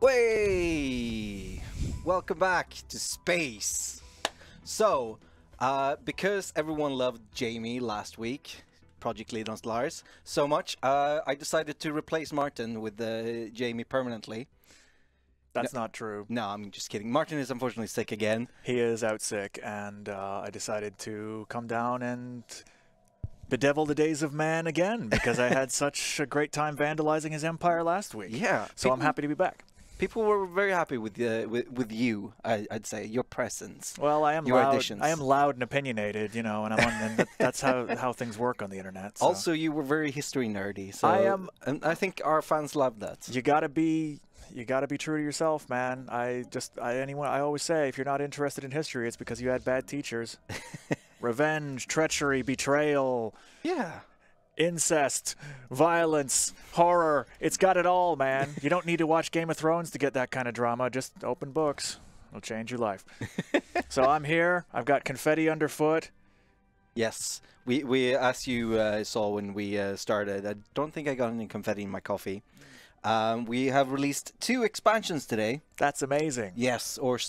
Way! Welcome back to space. So, because everyone loved Jamie last week, Project Lead on Stellaris, so much, I decided to replace Martin with Jamie permanently. That's not true. No, I'm just kidding. Martin is unfortunately sick again. He is out sick, and I decided to come down and bedevil the days of man again because I had such a great time vandalizing his empire last week. Yeah. So I'm happy to be back. People were very happy with you. I'd say your presence. Well, I am your loud. additions. I am loud and opinionated, you know, and that's how things work on the internet. So. Also, you were very history nerdy. So I am, and I think our fans love that. You gotta be true to yourself, man. I always say, if you're not interested in history, it's because you had bad teachers. Revenge, treachery, betrayal. Yeah. Incest, violence, horror. It's got it all, man. You don't need to watch Game of Thrones to get that kind of drama. Just open books. It'll change your life. So I'm here. I've got confetti underfoot. Yes. We as you saw when we started, I don't think I got any confetti in my coffee. We have released 2 expansions today. That's amazing. Yes, or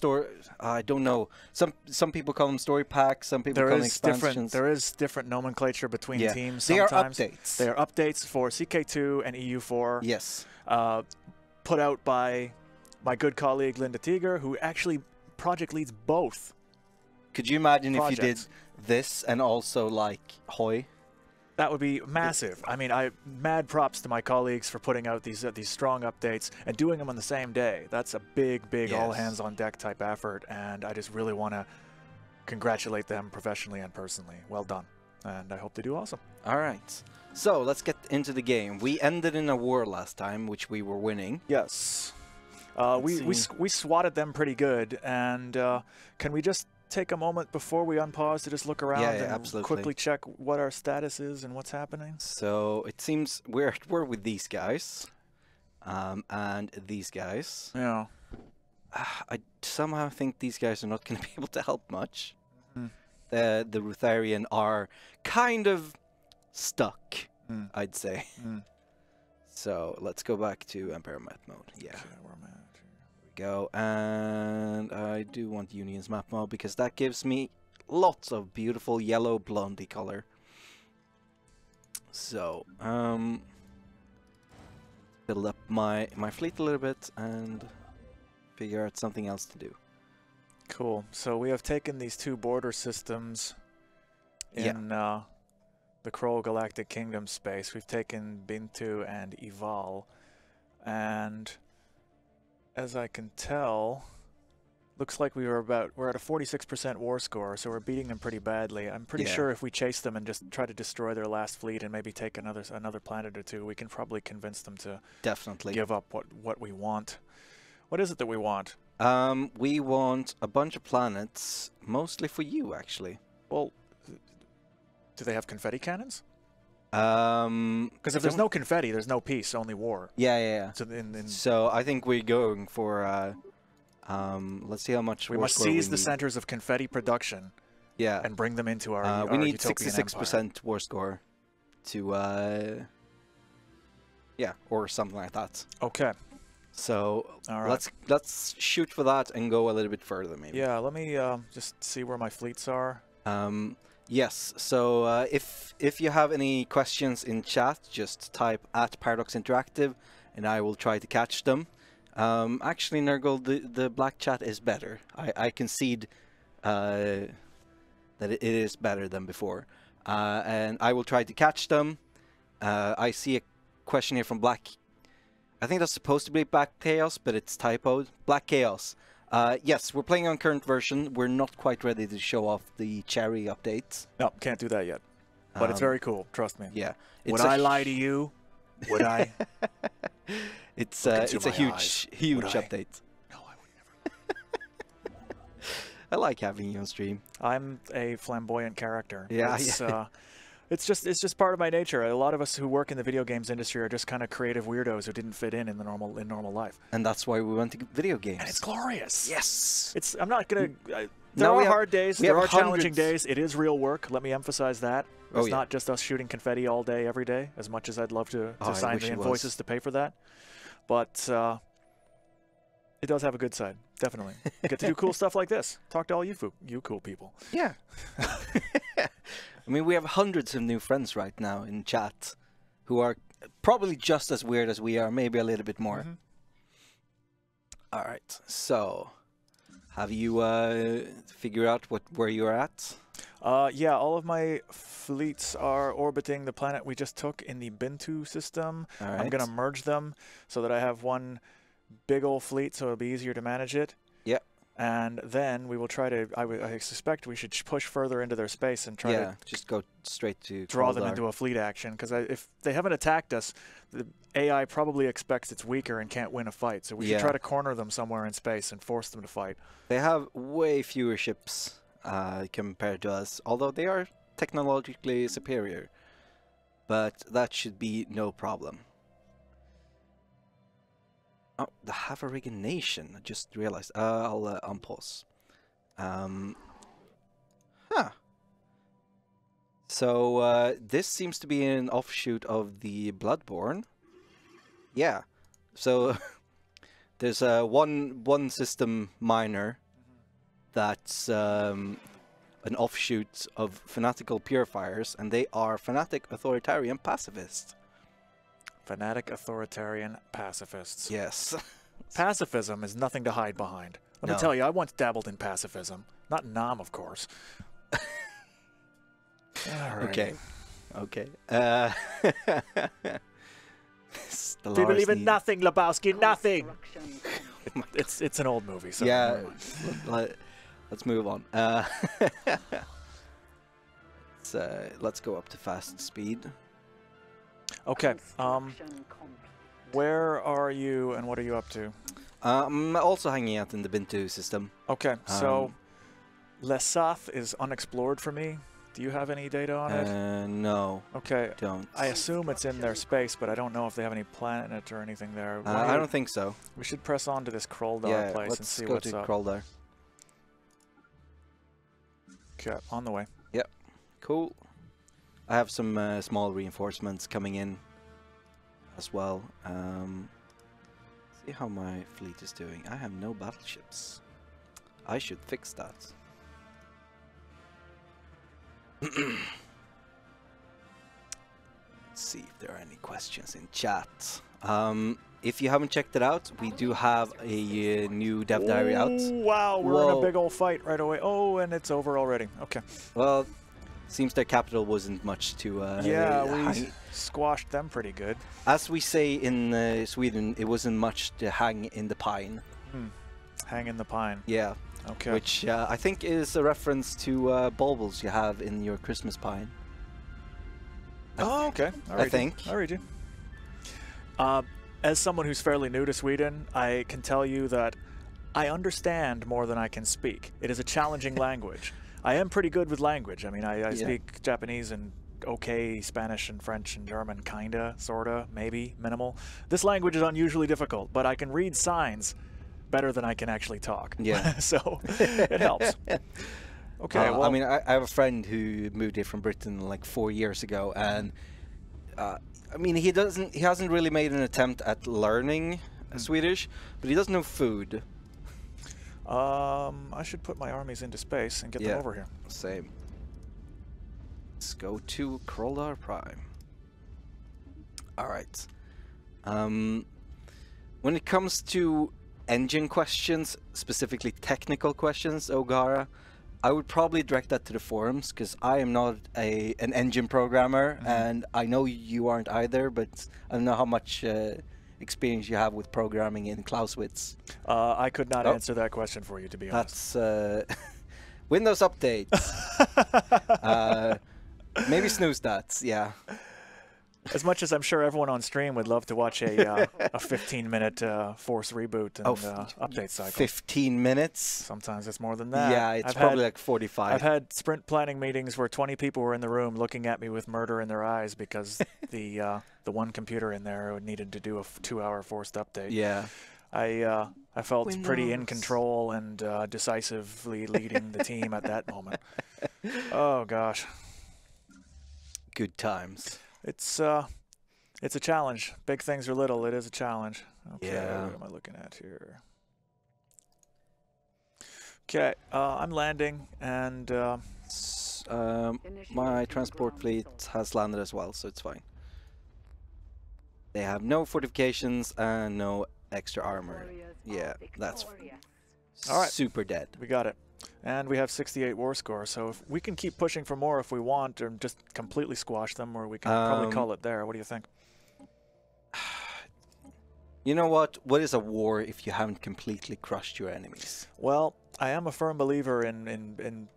I don't know. Some people call them story packs. Some people call them expansions. There is different nomenclature between teams. They sometimes. are updates. They are updates for CK2 and EU4. Yes. Put out by my good colleague Linda Tiger, who actually project leads both. Could you imagine projects. if you did this and also like Hoy? That would be massive. I mean, mad props to my colleagues for putting out these strong updates and doing them on the same day. That's a big all hands on deck type effort, and I just really want to congratulate them professionally and personally. Well done, and I hope they do awesome. All right, so let's get into the game. We ended in a war last time, which we were winning. Yes, we swatted them pretty good, and can we just take a moment before we unpause to just look around and absolutely. quickly check what our status is and what's happening? So it seems we're with these guys, and these guys. Yeah. I somehow think these guys are not going to be able to help much. The Rutharian are kind of stuck, I'd say. So let's go back to Empire map mode. Yeah. Okay, where am I at? Go, and I do want Union's map mode because that gives me lots of beautiful yellow blondie color. So build up my fleet a little bit and figure out something else to do. Cool. So we have taken these 2 border systems in the Kroll Galactic Kingdom space. We've taken Bintu and Ival, and as I can tell, looks like we're at a 46% war score, so we're beating them pretty badly. I'm pretty sure if we chase them and just try to destroy their last fleet and maybe take another planet or 2, we can probably convince them to give up what we want. What is it that we want? We want a bunch of planets, mostly for you, actually. Well, do they have confetti cannons? Because if there's no confetti, there's no peace, only war. Yeah. So I think we're going for, let's see how much we must seize the centers of confetti production. Yeah. And bring them into our we need utopian 66% empire. war score to, or something like that. Okay. So all right. let's shoot for that and go a little bit further, maybe. Yeah, let me just see where my fleets are. Yes, so if you have any questions in chat, just type @Paradox Interactive, and I will try to catch them. Actually, Nurgle, the black chat is better. I concede that it is better than before, and I will try to catch them. I see a question here from Black. I think that's supposed to be Black Chaos, but it's typoed. Black Chaos. Yes, we're playing on current version. We're not quite ready to show off the cherry updates. No, can't do that yet. But it's very cool, trust me. Yeah. Would I lie to you? Would I? It's a huge update. No, I would never. I like having you on stream. I'm a flamboyant character. Yeah. It's just part of my nature. A lot of us who work in the video games industry are just kind of creative weirdos who didn't fit in normal life. And that's why we went to video games. And it's glorious. Yes. I'm not gonna. There are hard days. There are challenging days. It is real work. Let me emphasize that. It's not just us shooting confetti all day, every day, as much as I'd love to sign the invoices to pay for that. But It does have a good side, definitely. You get to do cool stuff like this. Talk to all you cool people. Yeah. I mean, we have hundreds of new friends right now in chat who are probably just as weird as we are, maybe a little bit more. Mm-hmm. All right. So, have you figured out where you're at? Yeah, all of my fleets are orbiting the planet we just took in the Bintu system. All right. I'm going to merge them so that I have one big old fleet, so it'll be easier to manage it. Yep. And then we will try to, I suspect we should push further into their space and try to just go straight to draw them into a fleet action. Because if they haven't attacked us, the AI probably expects it's weaker and can't win a fight. So we should try to corner them somewhere in space and force them to fight. They have way fewer ships compared to us, although they are technologically superior. But that should be no problem. Oh, the Havarigan Nation. I just realized. I'll unpause. So this seems to be an offshoot of the Bloodborne. Yeah. So there's one system minor that's an offshoot of fanatical purifiers, and they are fanatic authoritarian pacifists. Fanatic authoritarian pacifists. Yes. Pacifism is nothing to hide behind. Let me tell you, I once dabbled in pacifism. Not Nam, of course. Okay. Okay. We believe in nothing, Lebowski, nothing! It's an old movie, so yeah. Let's move on. Let's go up to fast speed. Okay. Where are you and what are you up to? I'm also hanging out in the Bintu system. Okay, so Lesath is unexplored for me. Do you have any data on it? No. Okay. Don't. I assume it's in their space, but I don't know if they have any planet or anything there. I don't think so. We should press on to this Kroldar place and see what's up. Let's go to Kroldar. Okay, on the way. Yep. Cool. I have some small reinforcements coming in as well. See how my fleet is doing. I have no battleships. I should fix that. Let's see if there are any questions in chat. If you haven't checked it out, we do have a new dev diary out. Wow, we're in a big old fight right away. Oh, and it's over already. Okay. Well, seems their capital wasn't much to... yeah, we squashed them pretty good. As we say in Sweden, it wasn't much to hang in the pine. Hang in the pine. Yeah. Okay. Which I think is a reference to baubles you have in your Christmas pine. Oh, okay. I think. I read you. As someone who's fairly new to Sweden, I can tell you that I understand more than I can speak. It is a challenging language. I am pretty good with language. I mean, I speak Japanese and okay Spanish and French and German, kinda, sorta, maybe, minimal. This language is unusually difficult, but I can read signs better than I can actually talk. Yeah. So it helps. Okay. Well, I mean, I have a friend who moved here from Britain like 4 years ago, and I mean, he hasn't really made an attempt at learning Swedish, but he does know food. I should put my armies into space and get them over here. Same. Let's go to Kroldar Prime. All right. When it comes to engine questions, specifically technical questions, O'Gara, I would probably direct that to the forums, because I am not an engine programmer, and I know you aren't either, but I don't know how much experience you have with programming in Clausewitz. I could not answer that question for you, to be honest. That's Windows updates. Maybe snooze stats, yeah. As much as I'm sure everyone on stream would love to watch a 15-minute force reboot and update cycle. 15 minutes? Sometimes it's more than that. Yeah, it's probably like 45. I've had sprint planning meetings where 20 people were in the room looking at me with murder in their eyes because the one computer in there needed to do a 2-hour forced update. Yeah. I felt pretty in control and decisively leading the team at that moment. Oh, gosh. Good times. It's a challenge. Big things are little. It is a challenge. Okay, yeah. what am I looking at here? Okay, I'm landing, and My transport fleet has landed as well, so it's fine. They have no fortifications and no extra armor. Yeah, that's all right. super dead. We got it. And we have 68 war score, so if we can keep pushing for more if we want, or just completely squash them, or we can probably call it there. What do you think? You know what? What is a war if you haven't completely crushed your enemies? Well, I am a firm believer in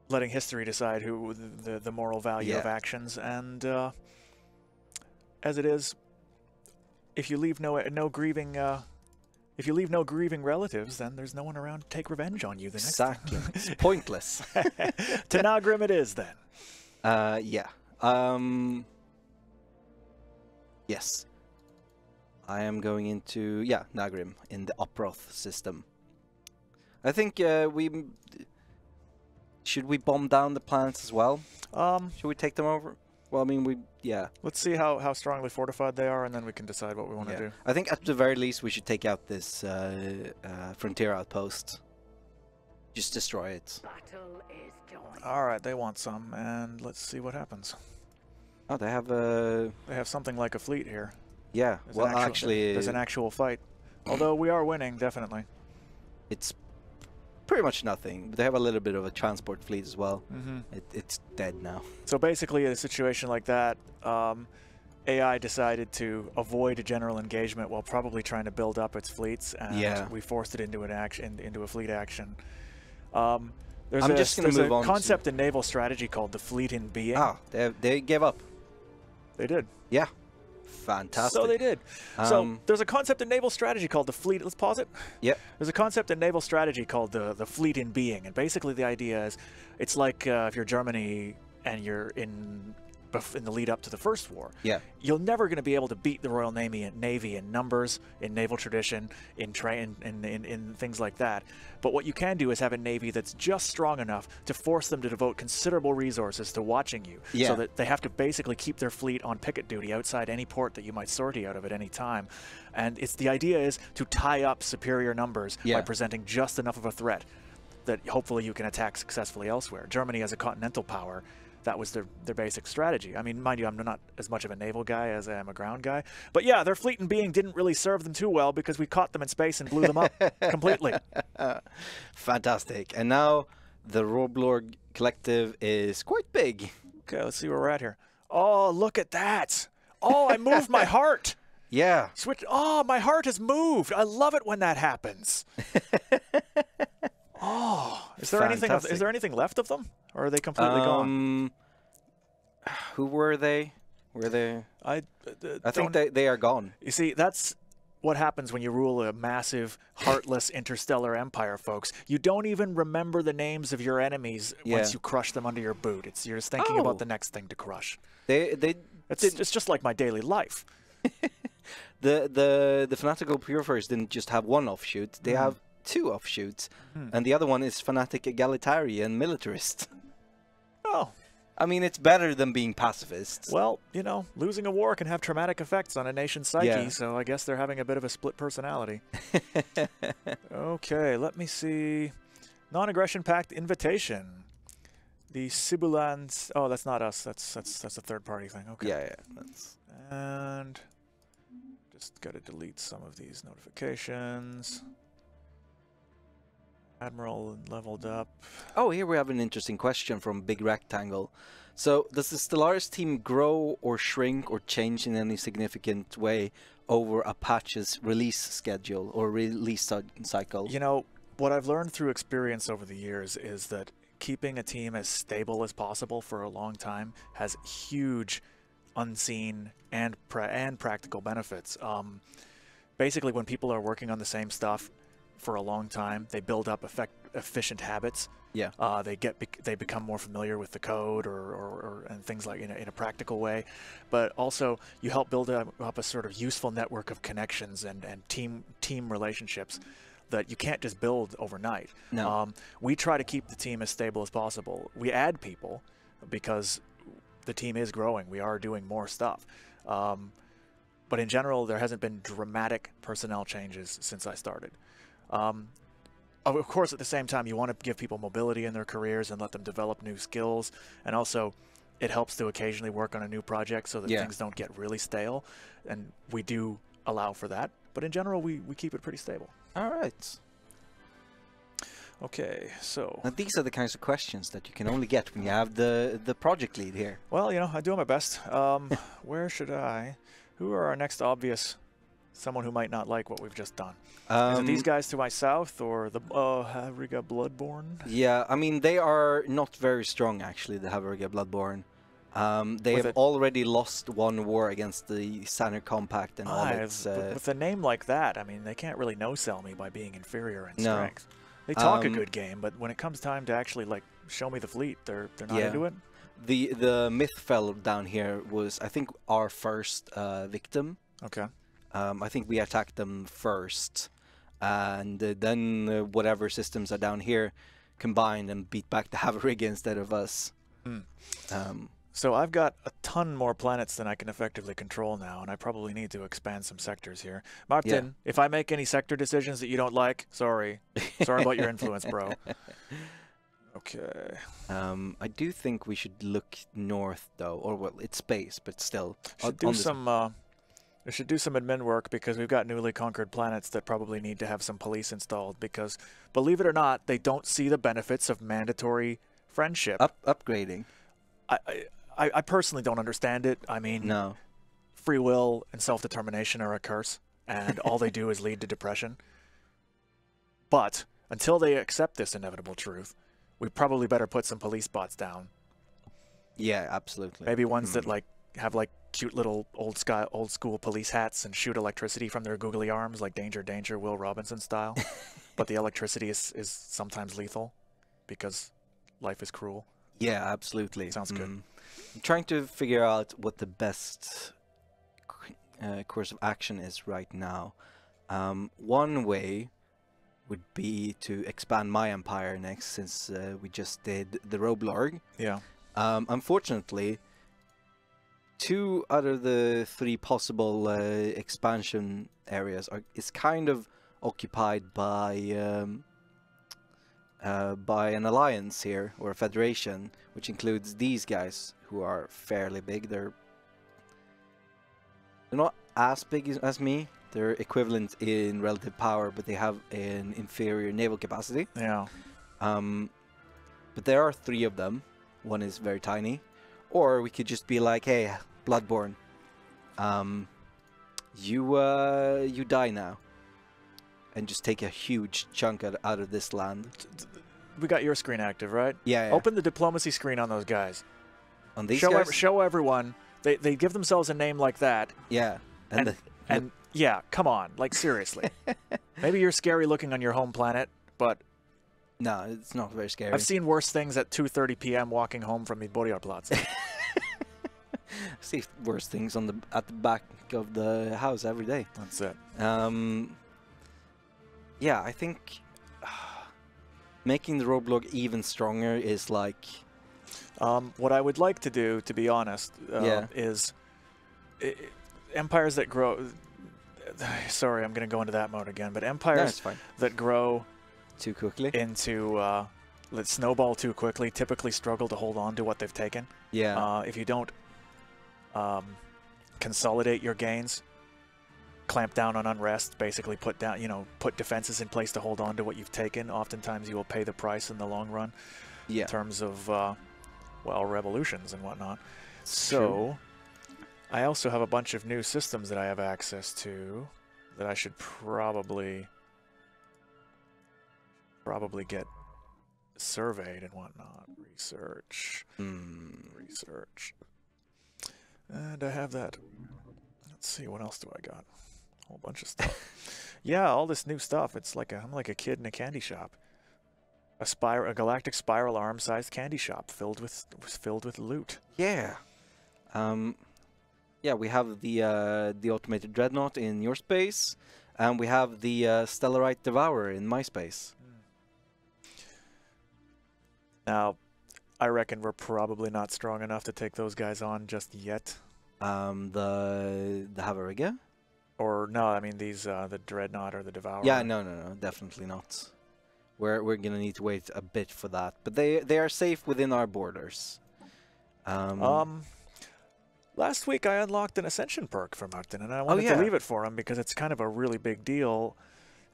letting history decide who the moral value of actions, and as it is, if you leave no grieving relatives, then there's no one around to take revenge on you the next time. Exactly. It's pointless. To Nagrim it is then. Yeah. Yes. I am going into Nagrim in the Uproth system. I think should we bomb down the planets as well? Should we take them over? Well, I mean, Let's see how strongly fortified they are, and then we can decide what we want to do. I think at the very least we should take out this frontier outpost. Just destroy it. All right, they want some, and let's see what happens. Oh, they have They have something like a fleet here. Yeah, There's an actual fight. Although we are winning, definitely. It's pretty much nothing. They have a little bit of a transport fleet as well. It's dead now. So basically, in a situation like that, AI decided to avoid a general engagement while probably trying to build up its fleets, and we forced it into a fleet action. There's a concept in naval strategy called the fleet in being. Ah, they gave up. They did. Yeah. Fantastic. So they did. So there's a concept in naval strategy called the fleet. Let's pause it. Yep. There's a concept in naval strategy called the fleet in being, and basically the idea is, it's like if you're Germany and you're in the lead up to the First War. Yeah. You're never going to be able to beat the Royal Navy in numbers, in naval tradition, in things like that. But what you can do is have a navy that's just strong enough to force them to devote considerable resources to watching you, so that they have to basically keep their fleet on picket duty outside any port that you might sortie out of at any time. And the idea is to tie up superior numbers by presenting just enough of a threat that hopefully you can attack successfully elsewhere. Germany as a continental power, that was their basic strategy. I mean, mind you, I'm not as much of a naval guy as I am a ground guy. But yeah, their fleet in being didn't really serve them too well because we caught them in space and blew them up completely. Fantastic. And now the Roblorg collective is quite big. Okay, let's see where we're at here. Oh, look at that. Oh, I moved my heart. Yeah. Switch. Oh, my heart has moved. I love it when that happens. Oh, is there anything left of them, or are they completely gone? Who were they? I think they are gone. You see, that's what happens when you rule a massive, heartless interstellar empire, folks. You don't even remember the names of your enemies once you crush them under your boot. You're just thinking about the next thing to crush. It's just like my daily life. The fanatical purifiers didn't just have one offshoot; they have two offshoots, and the other one is fanatic egalitarian militarist. Oh. I mean, it's better than being pacifists. Well, you know, losing a war can have traumatic effects on a nation's psyche, so I guess they're having a bit of a split personality. Okay, let me see. Non-aggression pact invitation. The Sibulans. Oh, that's not us. That's a third-party thing. Okay. Yeah. And just got to delete some of these notifications. Admiral leveled up. Oh, here we have an interesting question from Big Rectangle. So, does the Stellaris team grow or shrink or change in any significant way over a patch's release schedule or release cycle? You know, what I've learned through experience over the years is that keeping a team as stable as possible for a long time has huge unseen and practical benefits. Basically, when people are working on the same stuff for a long time, they build up efficient habits. Yeah. They become more familiar with the code and things like in a practical way, but also you help build up a sort of useful network of connections and team relationships that you can't just build overnight. No. We try to keep the team as stable as possible. We add people because the team is growing. We are doing more stuff. But in general, there hasn't been dramatic personnel changes since I started. of course, at the same time, you want to give people mobility in their careers and let them develop new skills. And also, it helps to occasionally work on a new project so that things don't get really stale. And we do allow for that. But in general, we keep it pretty stable. All right. Okay, so... Now, these are the kinds of questions that you can only get when you have the project lead here. Well, you know, I do my best. Where should I... Who are our next obvious... Someone who might not like what we've just done? Is it these guys to my south or the Havriga Bloodborne? Yeah, I mean, they are not very strong, actually, the Havriga Bloodborne. They have already lost one war against the Sanner Compact and all its... With a name like that, I mean, they can't really no-sell me by being inferior in strength. They talk a good game, but when it comes time to actually, like, show me the fleet, they're not into it. The myth fellow down here was, I think, our first victim. Okay. I think we attacked them first, and then whatever systems are down here combined and beat back the Havriga instead of us. So I've got a ton more planets than I can effectively control now, and I probably need to expand some sectors here. Martin, if I make any sector decisions that you don't like, sorry. Sorry about your influence, bro. Okay. I do think we should look north, though, or well, it's space, but still. We should do some admin work because we've got newly conquered planets that probably need to have some police installed because, believe it or not, they don't see the benefits of mandatory friendship. Upgrading. I personally don't understand it. I mean, free will and self-determination are a curse, and all they do is lead to depression. But until they accept this inevitable truth, we probably better put some police bots down. Yeah, absolutely. Maybe ones that have cute little old school police hats and shoot electricity from their googly arms like Danger Danger Will Robinson style. But the electricity is sometimes lethal because life is cruel. Yeah, absolutely. Sounds good. I'm trying to figure out what the best course of action is right now. One way would be to expand my empire next, since we just did the Roblorg. Yeah. Unfortunately, 2 out of the 3 possible expansion areas is kind of occupied by an alliance here, or a federation, which includes these guys, who are fairly big. They're not as big as me. They're equivalent in relative power, but they have an inferior naval capacity. Yeah. But there are 3 of them. One is very tiny. Or we could just be like, hey, Bloodborne, you die now. And just take a huge chunk out of this land. We got your screen active, right? Yeah. Open the diplomacy screen on those guys. On these guys? Show everyone. They give themselves a name like that. Yeah. And yeah, come on. Like, seriously. Maybe you're scary looking on your home planet, but... No, it's not very scary. I've seen worse things at 2:30 p.m. walking home from the Borjarplatz. I see worse things at the back of the house every day. That's it. Yeah, I think making the Roblog even stronger is like... what I would like to do, to be honest, is empires that grow... Sorry, I'm going to go into that mode again, but empires that grow... too quickly? Into... that snowball too quickly typically struggle to hold on to what they've taken. Yeah. If you don't consolidate your gains, clamp down on unrest, basically put defenses in place to hold on to what you've taken, oftentimes you will pay the price in the long run in terms of, well, revolutions and whatnot. So, I also have a bunch of new systems that I have access to that I should probably get surveyed and whatnot. Research. Research. And I have that. Let's see, what else do I got? A whole bunch of stuff. Yeah, all this new stuff. It's like I'm like a kid in a candy shop. A galactic spiral arm-sized candy shop filled with loot. Yeah. Yeah, we have the automated dreadnought in your space, and we have the Stellarite Devourer in my space. Now, I reckon we're probably not strong enough to take those guys on just yet. The Havariga? Or no, I mean these the Dreadnought or the Devourer. Yeah, no, definitely not. We're gonna need to wait a bit for that, but they are safe within our borders. Last week I unlocked an Ascension perk for Martin, and I wanted to leave it for him because it's kind of a really big deal.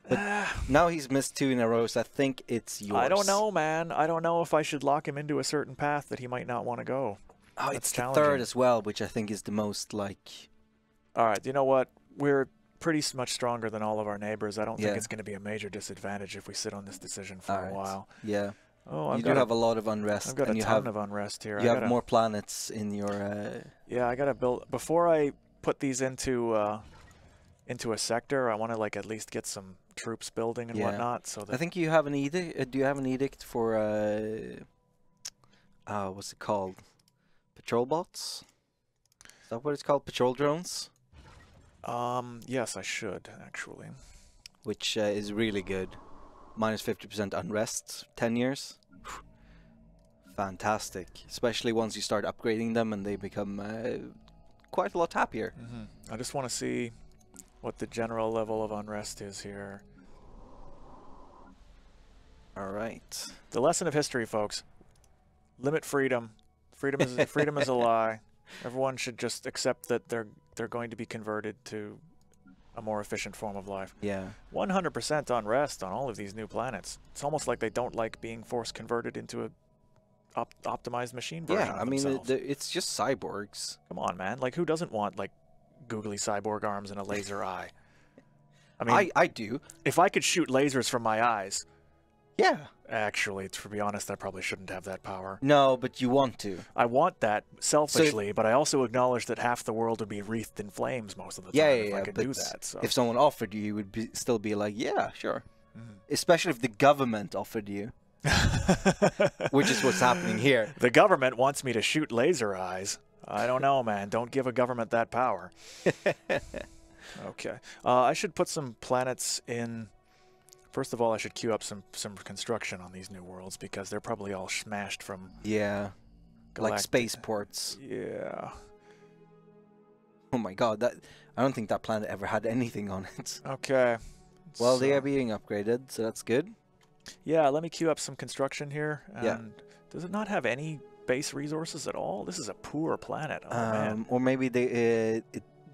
But now he's missed 2 in a row, so I think it's yours. I don't know, man. I don't know if I should lock him into a certain path that he might not want to go. Oh, it's the 3rd as well, which I think is the most, like... Alright, you know what? We're pretty much stronger than all of our neighbors. I don't think it's going to be a major disadvantage if we sit on this decision for a while. Yeah. Oh, you do have a lot of unrest. I've got a ton of unrest here. You have more planets in your... Yeah, I got to build... Before I put these into a sector, I want to, like, at least get some troops building and whatnot. So that I think you have an edict. Do you have an edict for... what's it called? Patrol bots? Is that what it's called? Patrol drones? Yes, I should, actually. Which is really good. Minus 50% unrest, 10 years. Fantastic. Especially once you start upgrading them and they become quite a lot happier. I just want to see what the general level of unrest is here. Alright. The lesson of history, folks. Limit freedom. Freedom is a lie. Everyone should just accept that they're going to be converted to a more efficient form of life. Yeah. 100% unrest on all of these new planets. It's almost like they don't like being force converted into a optimized machine version of themselves. It's just cyborgs. Come on, man. Like, who doesn't want, like, googly cyborg arms and a laser eye? I mean, I do. If I could shoot lasers from my eyes... Yeah. Actually, to be honest, I probably shouldn't have that power. No, but you want to. I want that selfishly, but I also acknowledge that half the world would be wreathed in flames most of the time if I could do that. So. If someone offered you would still be like, yeah, sure. Especially if the government offered you. Which is what's happening here. The government wants me to shoot laser eyes. I don't know, man. Don't give a government that power. Okay. I should put some planets in... First of all, I should queue up some construction on these new worlds because they're probably all smashed from... Yeah. Like spaceports. Yeah. Oh my god, I don't think that planet ever had anything on it. Okay. Well, they are being upgraded, so that's good. Yeah, let me queue up some construction here. And does it not have any base resources at all? This is a poor planet. Oh, man. Or maybe they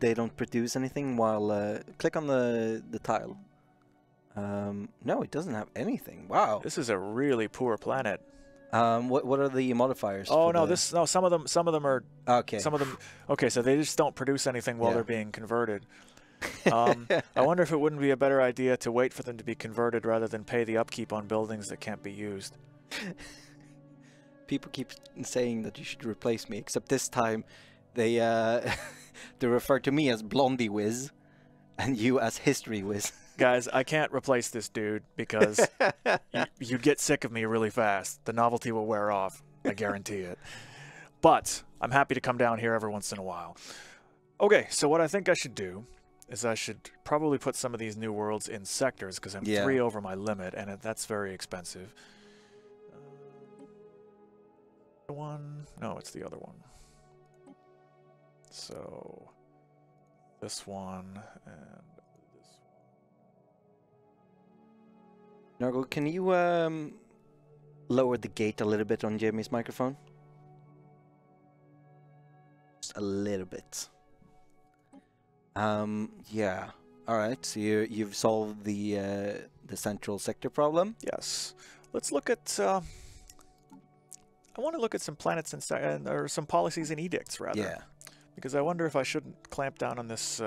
don't produce anything while... click on the tile. No, it doesn't have anything. Wow. This is a really poor planet. What are the modifiers? Oh no, some of them are okay. Okay, so they just don't produce anything while they're being converted. I wonder if it wouldn't be a better idea to wait for them to be converted rather than pay the upkeep on buildings that can't be used. People keep saying that you should replace me, except this time they they refer to me as Blondie Whiz and you as History Whiz. Guys, I can't replace this dude because you'd get sick of me really fast. The novelty will wear off. I guarantee it. But I'm happy to come down here every once in a while. Okay, so what I think I should do is I should probably put some of these new worlds in sectors because I'm 3 over my limit, and that's very expensive. No, it's the other one. So this one and... Nurgle, can you lower the gate a little bit on Jamie's microphone? Just a little bit. Yeah. All right. So you've solved the central sector problem. Yes. Let's look at. I want to look at some planets or some policies and edicts rather. Yeah. Because I wonder if I shouldn't clamp down on this.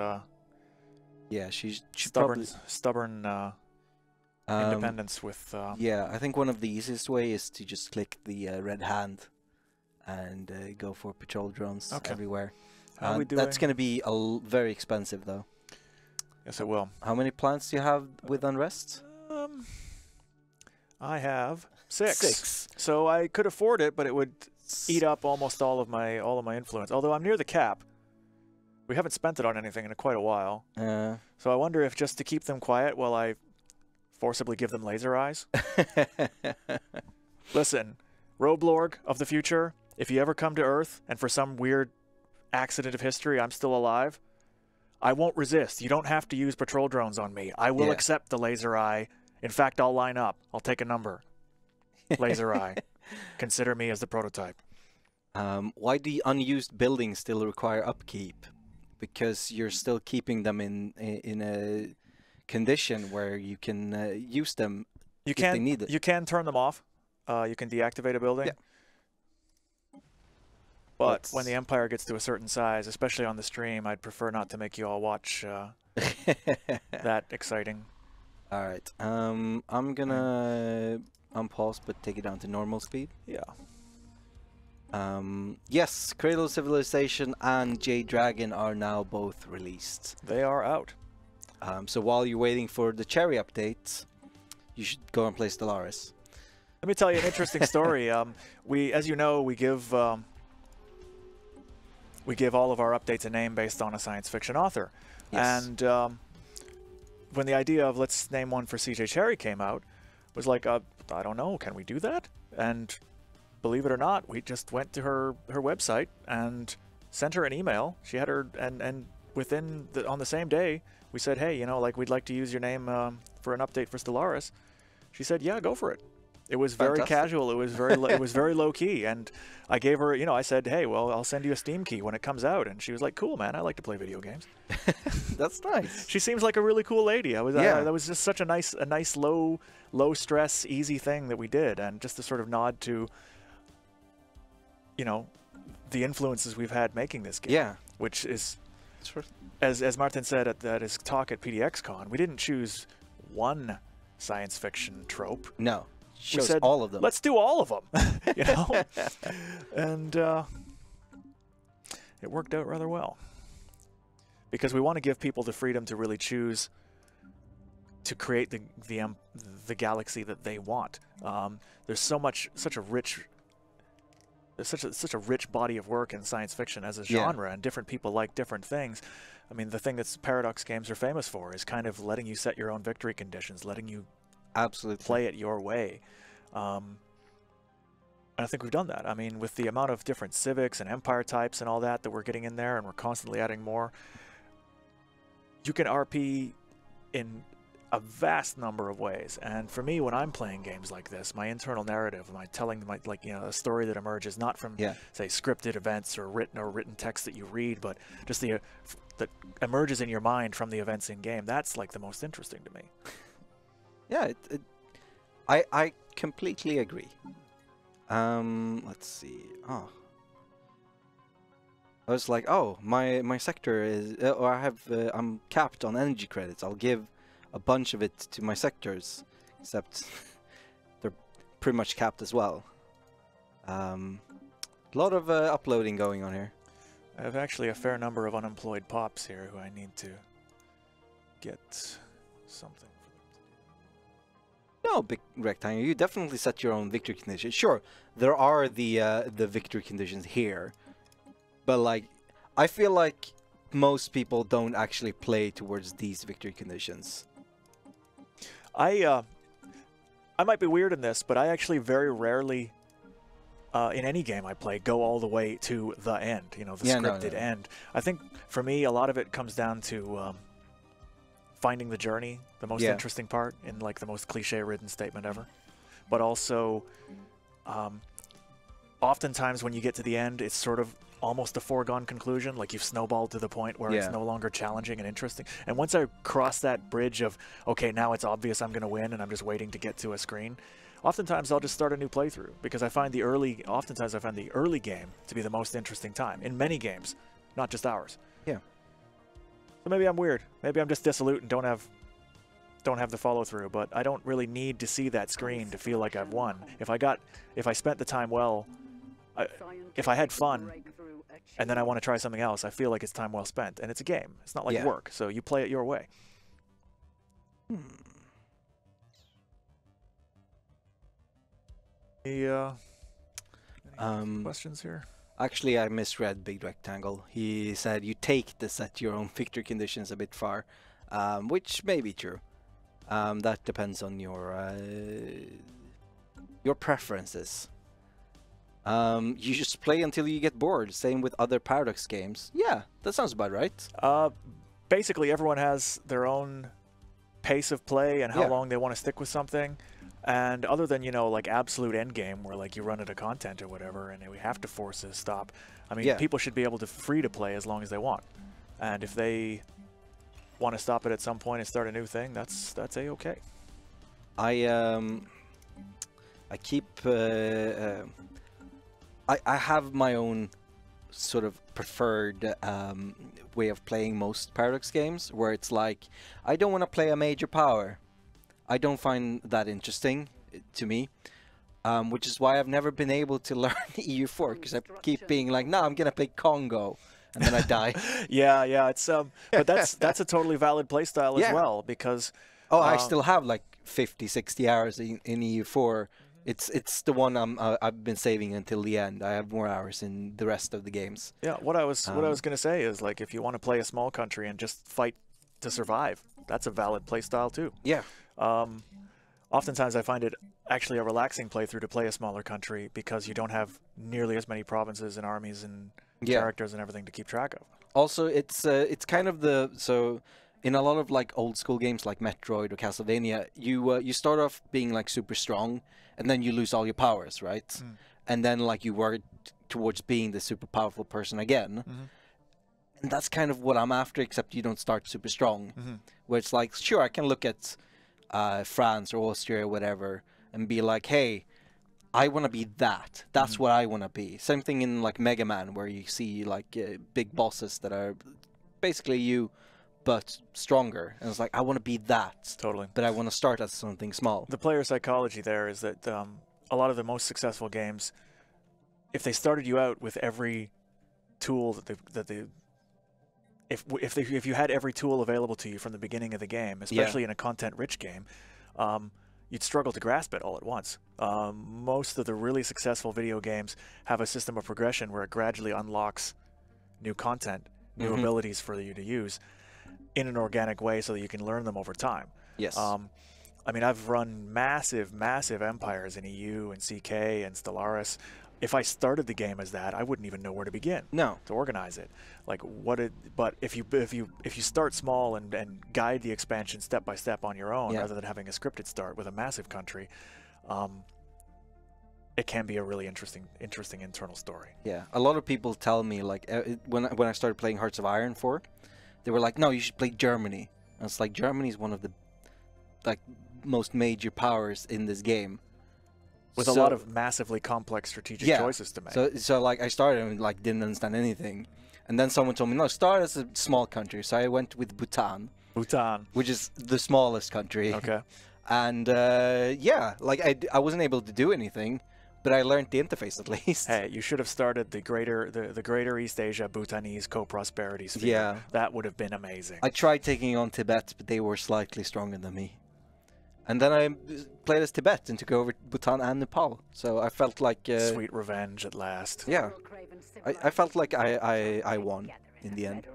Yeah, she's stubborn. Independence with... Yeah, I think one of the easiest way is to just click the red hand and go for patrol drones everywhere. How are we doing? That's going to be very expensive, though. Yes, it will. How many planets do you have with unrest? I have 6. So I could afford it, but it would eat up almost all of my influence. Although I'm near the cap. We haven't spent it on anything in quite a while. So I wonder if just to keep them quiet while I... forcibly give them laser eyes. Listen, Roblorg of the future, if you ever come to Earth and for some weird accident of history I'm still alive, I won't resist. You don't have to use patrol drones on me. I will accept the laser eye In fact, I'll line up. I'll take a number. Laser eye. Consider me as the prototype. Why do the unused buildings still require upkeep? Because you're still keeping them in a condition where you can use them if they need it. You can turn them off. You can deactivate a building. Yeah. But when the Empire gets to a certain size, especially on the stream, I'd prefer not to make you all watch that exciting. All right. I'm gonna unpause, but take it down to normal speed. Yeah. Yes, Cradle of Civilization and Jade Dragon are now both released. They are out. So while you're waiting for the Cherry update, you should go and play Stellaris. Let me tell you an interesting story. As you know, we give all of our updates a name based on a science fiction author. Yes. And when the idea of let's name one for CJ Cherry came out, was like, I don't know, can we do that? And believe it or not, we just went to her website and sent her an email. She had her, and on the same day, we said, hey, you know, like we'd like to use your name for an update for Stellaris. She said, yeah, go for it. It was very casual. It was very it was very low key, and I gave her, you know, I said, hey, well, I'll send you a Steam key when it comes out, and she was like, cool, man, I like to play video games. That's nice. She seems like a really cool lady. That was just such a nice low stress, easy thing that we did, and just to sort of nod to, you know, the influences we've had making this game. Yeah. Which is, as Martin said at his talk at PDXCon, we didn't choose one science fiction trope. No. We said, all of them. Let's do all of them, you know? And it worked out rather well. Because we want to give people the freedom to really choose to create the galaxy that they want. There's such a rich body of work in science fiction as a genre, and different people like different things. I mean, the thing that Paradox games are famous for is kind of letting you set your own victory conditions, letting you absolutely play it your way. And I think we've done that. I mean, with the amount of different civics and empire types and all that we're getting in there, and we're constantly adding more, you can RP in a vast number of ways. And for me, when I'm playing games like this, my internal narrative, a story that emerges not from say scripted events or written text that you read, but just that emerges in your mind from the events in game, that's like the most interesting to me. Yeah, I completely agree. Let's see. Oh, I was like, oh, my sector is, or I'm capped on energy credits. I'll give a bunch of it to my sectors, except they're pretty much capped as well. A lot of uploading going on here. I have actually a fair number of unemployed pops here who I need to get something. No, Big Rectangle, you definitely set your own victory conditions. Sure, there are the victory conditions here, but like, I feel like most people don't actually play towards these victory conditions. I might be weird in this, but I actually very rarely, in any game I play, go all the way to the end. You know, the scripted end. I think for me, a lot of it comes down to finding the journey, the most interesting part, in like the most cliche-ridden statement ever. But also, oftentimes when you get to the end, it's sort of almost a foregone conclusion, like you've snowballed to the point where it's no longer challenging and interesting. And once I cross that bridge of, okay, now it's obvious I'm going to win and I'm just waiting to get to a screen, oftentimes I'll just start a new playthrough, because oftentimes I find the early game to be the most interesting time, in many games, not just ours. Yeah. So maybe I'm weird. Maybe I'm just dissolute and don't have the follow-through, but I don't really need to see that screen to feel like I've won. If I spent the time well, if I had fun, and then I want to try something else, I feel like it's time well spent. And it's a game. It's not like work, so you play it your way. Any questions here? Actually, I misread Big Rectangle. He said you take the set your own victory conditions a bit far, which may be true. That depends on your preferences. You just play until you get bored. Same with other Paradox games. Yeah, that sounds about right. Basically, everyone has their own pace of play and how Yeah. long they want to stick with something. And other than, you know, like absolute end game where like you run out of content or whatever and we have to force a stop, I mean, Yeah. people should be able to free to play as long as they want. And if they want to stop it at some point and start a new thing, that's a-okay. I keep I have my own sort of preferred way of playing most Paradox games, where it's like, I don't want to play a major power. I don't find that interesting to me, which is why I've never been able to learn EU4, because I keep being like, no, I'm gonna play Congo, and then I die. Yeah, it's but that's a totally valid playstyle as Yeah. well, because I still have like 50, 60 hours in EU4. It's the one I've been saving until the end. I have more hours in the rest of the games. yeah, what I was going to say is, like, if you want to play a small country and just fight to survive, that's a valid playstyle too. Yeah. Oftentimes I find it actually a relaxing playthrough to play a smaller country because you don't have nearly as many provinces and armies and characters and everything to keep track of. Also, it's kind of so in a lot of like old school games like Metroid or Castlevania, you start off being like super strong, and then you lose all your powers, right? And then like you work towards being the super powerful person again. And that's kind of what I'm after, except you don't start super strong. Where it's like, sure, I can look at France or Austria or whatever and be like, hey, I want to be that. That's what I want to be. Same thing in like Mega Man, where you see like big bosses that are basically you, but stronger. And it's like, I want to be that. Totally. But I want to start as something small. The player psychology there is that a lot of the most successful games, if they started you out with every tool if you had every tool available to you from the beginning of the game, especially in a content-rich game, you'd struggle to grasp it all at once. Most of the really successful video games have a system of progression where it gradually unlocks new content, new abilities for you to use in an organic way so that you can learn them over time. Yes. I mean, I've run massive, massive empires in EU and CK and Stellaris. If I started the game as that, I wouldn't even know where to begin. No. To organize it, like but if you start small and guide the expansion step by step on your own, rather than having a scripted start with a massive country, it can be a really interesting internal story. Yeah, a lot of people tell me like when I started playing Hearts of Iron 4, they were like, no, you should play Germany. And it's like, Germany is one of the like most major powers in this game. With a lot of massively complex strategic choices to make. So like I started and like didn't understand anything, and then someone told me, no, start as a small country. So I went with Bhutan, which is the smallest country. Okay. And yeah, like I wasn't able to do anything, but I learned the interface at least. Hey, you should have started the greater East Asia Bhutanese co-prosperity sphere. Yeah. That would have been amazing. I tried taking on Tibet, but they were slightly stronger than me. And then I played as Tibet and took over Bhutan and Nepal. So I felt like... sweet revenge at last. Yeah. I felt like I won in the end.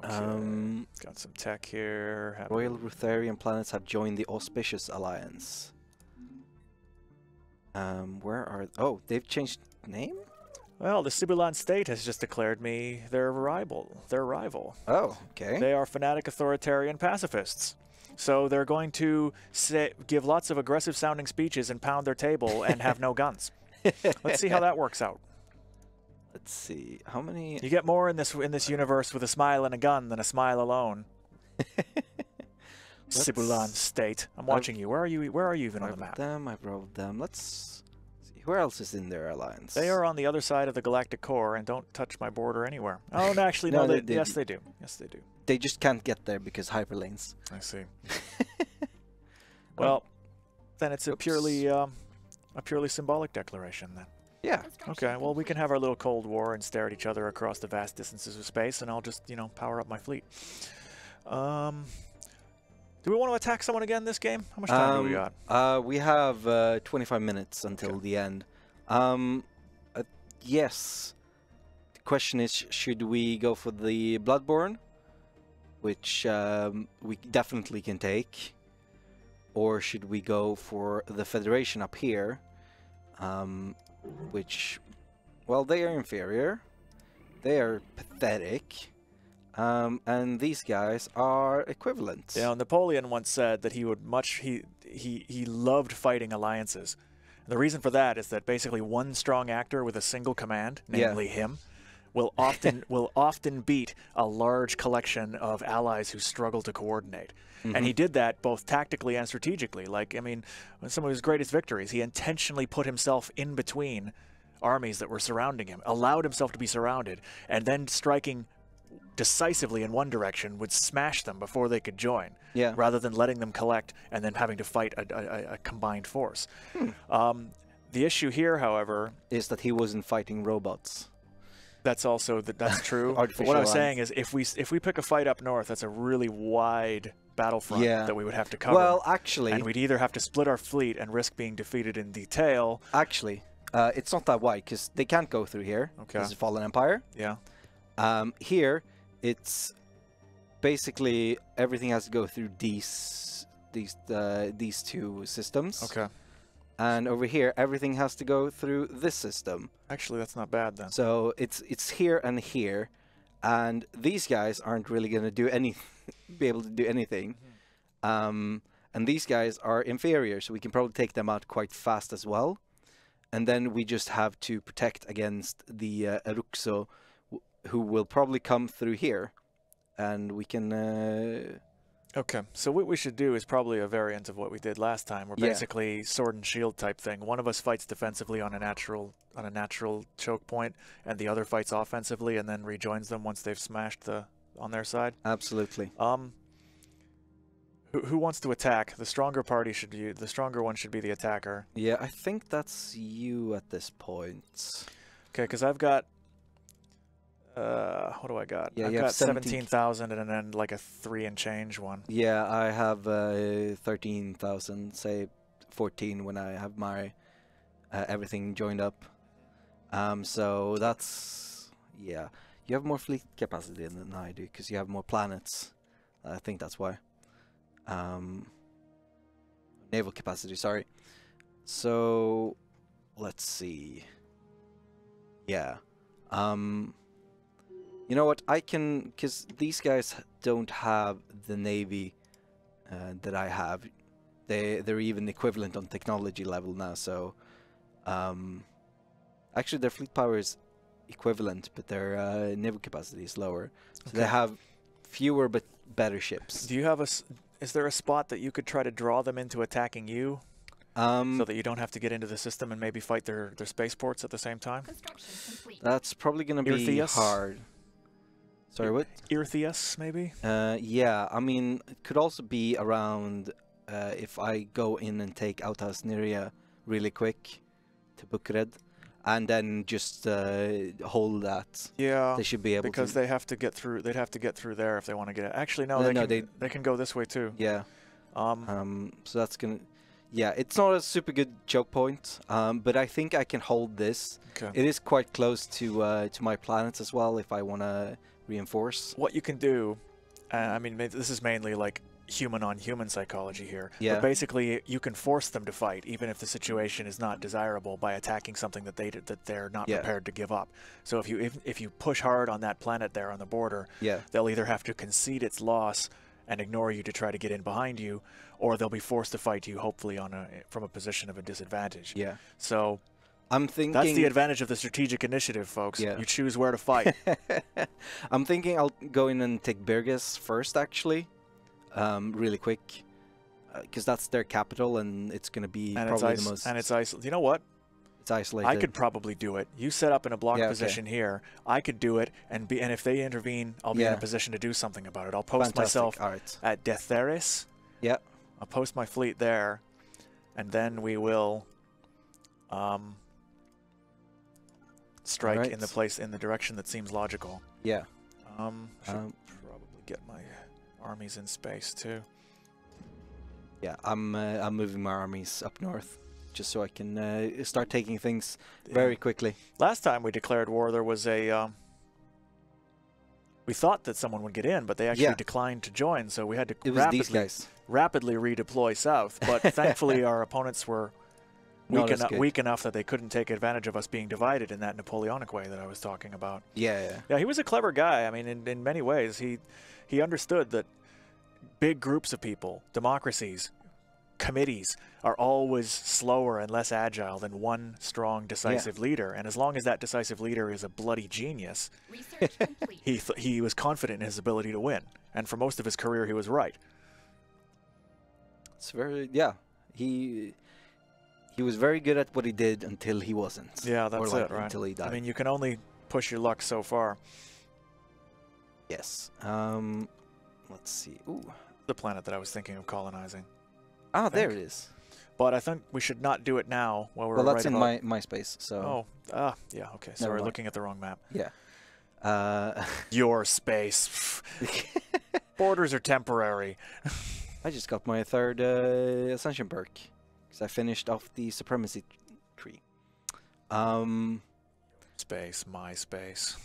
Okay. Got some tech here. Royal Ruthenian planets have joined the Auspicious Alliance. Where are... Oh, they've changed name? Well, the Sibulan state has just declared me their rival. Oh, okay. They are fanatic authoritarian pacifists. So they're going to give lots of aggressive-sounding speeches and pound their table and have no guns. Let's see how that works out. Let's see. How many... You get more in this universe with a smile and a gun than a smile alone. Sibulan state. I'm watching you. Where are you? Where are you even on the map? I've rolled them. Let's see. Who else is in their alliance? They are on the other side of the galactic core and don't touch my border anywhere. Oh, no, actually, no. Yes, they do. Yes, they do. They just can't get there because hyperlanes. I see. Well, then it's a purely symbolic declaration then. Yeah. Okay, well, we can have our little Cold War and stare at each other across the vast distances of space, and I'll just, power up my fleet. Do we want to attack someone again this game? How much time do we got? We have 25 minutes until the end. Yes. The question is, should we go for the Bloodborne? Which we definitely can take. Or should we go for the Federation up here? Which, well, they are inferior. They are pathetic. And these guys are equivalent. You know, Napoleon once said that he would he loved fighting alliances. And the reason for that is that basically one strong actor with a single command, namely him, will often beat a large collection of allies who struggle to coordinate. And he did that both tactically and strategically. Like, I mean, some of his greatest victories, he intentionally put himself in between armies that were surrounding him, allowed himself to be surrounded, and then striking decisively in one direction would smash them before they could join, rather than letting them collect and then having to fight a combined force. The issue here, however, is that he wasn't fighting robots. That's also that's true. But what I was saying is, if we pick a fight up north, that's a really wide battlefront that we would have to cover. Well, actually, and we'd either have to split our fleet and risk being defeated in detail. Actually, it's not that wide because they can't go through here. Okay. This is Fallen Empire. Yeah. Here, it's basically everything has to go through these two systems. Okay. And over here, everything has to go through this system. Actually, that's not bad then. So it's here and here, and these guys aren't really going to be able to do anything. And these guys are inferior, so we can probably take them out quite fast as well. And then we just have to protect against the Aruxo, who will probably come through here, and we can. Okay, so what we should do is probably a variant of what we did last time. We're basically sword and shield type thing. One of us fights defensively on a natural choke point, and the other fights offensively, and then rejoins them once they've smashed on their side. Absolutely. Who wants to attack? The stronger party should be the stronger one should be the attacker. Yeah, I think that's you at this point. Okay, because I've got. What do I got? Yeah, I've got 17,000 and then like a 3 and change one. Yeah, I have 13,000, say 14 when I have my everything joined up. So that's you have more fleet capacity than I do because you have more planets. I think that's why. Naval capacity, sorry. So let's see. Yeah. You know what, I can, because these guys don't have the navy that I have. They're even equivalent on technology level now, so actually their fleet power is equivalent, but their naval capacity is lower. So they have fewer but better ships. Do you have is there a spot that you could try to draw them into attacking you? So that you don't have to get into the system and maybe fight their spaceports at the same time? That's probably going to be hard. Sorry, what? Irtheus, maybe? Yeah, I mean, it could also be around if I go in and take Autas Niria really quick to Bucred, and then just hold that. Yeah, they should be able because to. they have to get through. They'd have to get through there if they want to get it. Actually, no, they can go this way too. Yeah. So that's gonna. Yeah, it's not a super good choke point, but I think I can hold this. Okay. It is quite close to my planets as well if I want to reinforce. What you can do, I mean, this is mainly like human-on-human psychology here. Yeah. But basically, you can force them to fight, even if the situation is not desirable, by attacking something that they're not prepared to give up. So if you push hard on that planet there on the border, they'll either have to concede its loss and ignore you to try to get in behind you, or they'll be forced to fight you, hopefully from a position of a disadvantage. Yeah. So I'm thinking that's the advantage of the strategic initiative, folks. Yeah. You choose where to fight. I'm thinking I'll go in and take Birgus first, actually, really quick, because that's their capital, and it's going to be probably the most. And it's isolated. You know what? It's isolated. I could probably do it. You set up in a block position here. I could do it, and if they intervene, I'll be in a position to do something about it. I'll post myself at Stellaris. Yeah. I'll post my fleet there, and then we will strike in the direction that seems logical. Yeah. Should probably get my armies in space too. Yeah, I'm moving my armies up north just so I can start taking things very quickly. Last time we declared war, there was a we thought that someone would get in, but they actually declined to join, so we had to rapidly redeploy south. But thankfully, our opponents were weak enough that they couldn't take advantage of us being divided in that Napoleonic way that I was talking about. Yeah. Yeah, he was a clever guy. I mean, in many ways, he understood that big groups of people, democracies, committees are always slower and less agile than one strong, decisive leader. And as long as that decisive leader is a bloody genius, he was confident in his ability to win. And for most of his career, he was right. It's very, he was very good at what he did until he wasn't. Yeah, that's it, right? Until he died. I mean, you can only push your luck so far. Yes. Let's see. Ooh. The planet that I was thinking of colonizing. Ah, there it is. But I think we should not do it now while we're well, that's in my space, so... Oh, yeah, okay. So we're looking at the wrong map. Yeah. Your space. Borders are temporary. I just got my third Ascension perk, because I finished off the Supremacy tree. Space, my space.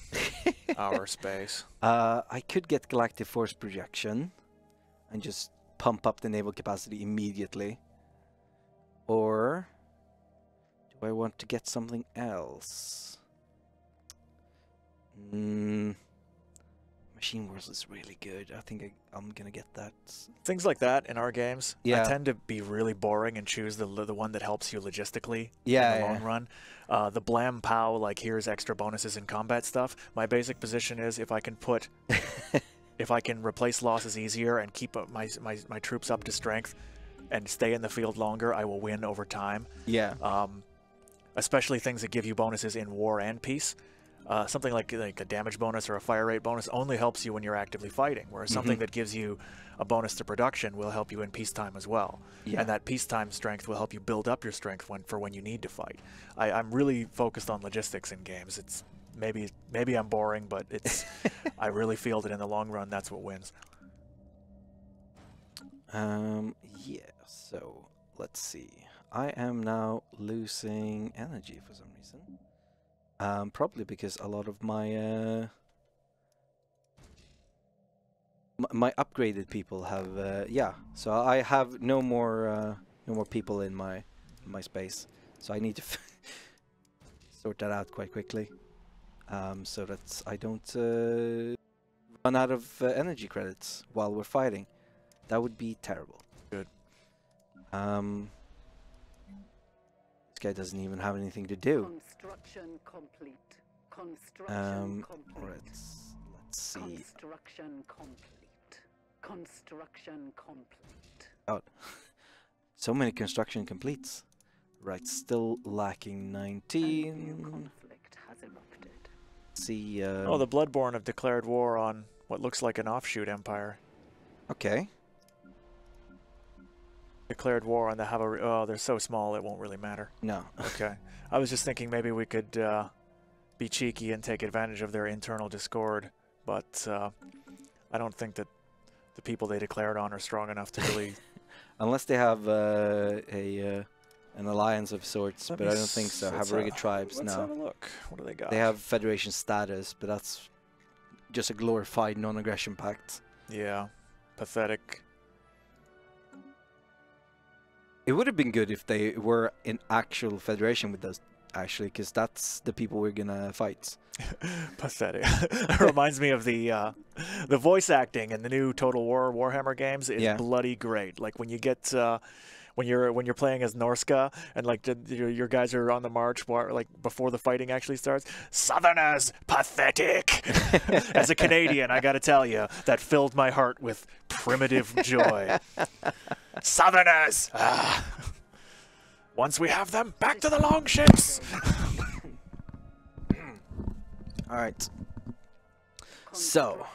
Our space. I could get Galactic Force Projection, and just pump up the naval capacity immediately. Or do I want to get something else? Machine Wars is really good. I think I'm gonna get that. Things like that in our games, I tend to be really boring and choose the one that helps you logistically in the long run. The blam pow, like here's extra bonuses in combat stuff. My basic position is if I can put if I can replace losses easier and keep my troops up to strength and stay in the field longer, I will win over time. Yeah. Especially things that give you bonuses in war and peace. Something like a damage bonus or a fire rate bonus only helps you when you're actively fighting, whereas something that gives you a bonus to production will help you in peacetime as well. Yeah. And that peacetime strength will help you build up your strength for when you need to fight. I'm really focused on logistics in games. It's maybe I'm boring, but it's I really feel that in the long run that's what wins. Yeah, so let's see. I am now losing energy for some reason. Probably because a lot of my my upgraded people have so I have no more people in my space, so I need to sort that out quite quickly, so that I don't run out of energy credits while we're fighting. That would be terrible. Good. This guy doesn't even have anything to do. Construction complete. Construction complete. Let's see. Construction complete. Construction complete. Oh, so many construction completes. Right, still lacking 19. Conflict has erupted. See. The Bloodborne have declared war on what looks like an offshoot empire. Okay. Declared war on the Havaru. Oh, they're so small it won't really matter. No. Okay. I was just thinking maybe we could be cheeky and take advantage of their internal discord, but I don't think that the people they declared on are strong enough to really... Unless they have an alliance of sorts, but I don't think so. Havariga tribes, let's no. have a look. What do they got? They have Federation status, but that's just a glorified non-aggression pact. Yeah. Pathetic. It would have been good if they were in actual federation with us, actually, because that's the people we're gonna fight. Pathetic. It reminds me of the voice acting in the new Total War Warhammer games is bloody great. Like when you get when you're playing as Norska and like your guys are on the march, like before the fighting actually starts. Southerners, pathetic. As a Canadian, I got to tell you, that filled my heart with primitive joy. Southerners. Once we have them, back to the longships. All right. So,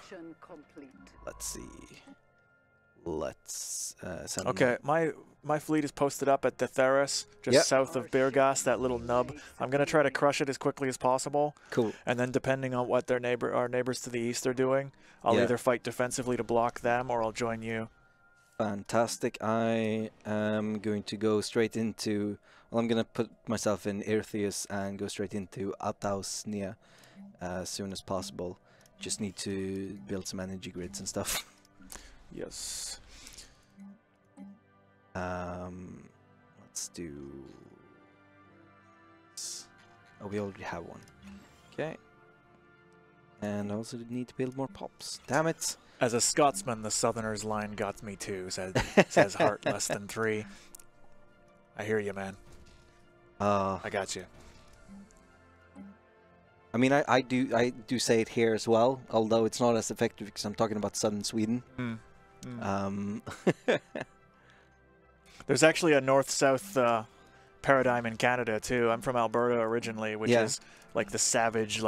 let's see. Let's send. Okay, my fleet is posted up at the Stellaris, just south of Birgas, that little nub. I'm gonna try to crush it as quickly as possible. Cool. And then depending on what our neighbors to the east are doing, I'll either fight defensively to block them or I'll join you. Fantastic. I am going to go straight into... Well, I'm going to put myself in Ertheus and go straight into Atausnia as soon as possible. Just need to build some energy grids and stuff. Yes. Let's do... Oh, we already have one. Okay. And also need to build more pops. Damn it. As a Scotsman, the Southerners line got me too, says Heart less than 3. I hear you, man. I got you. I mean, I do say it here as well, although it's not as effective because I'm talking about southern Sweden. There's actually a north-south paradigm in Canada too. I'm from Alberta originally, which is like the savage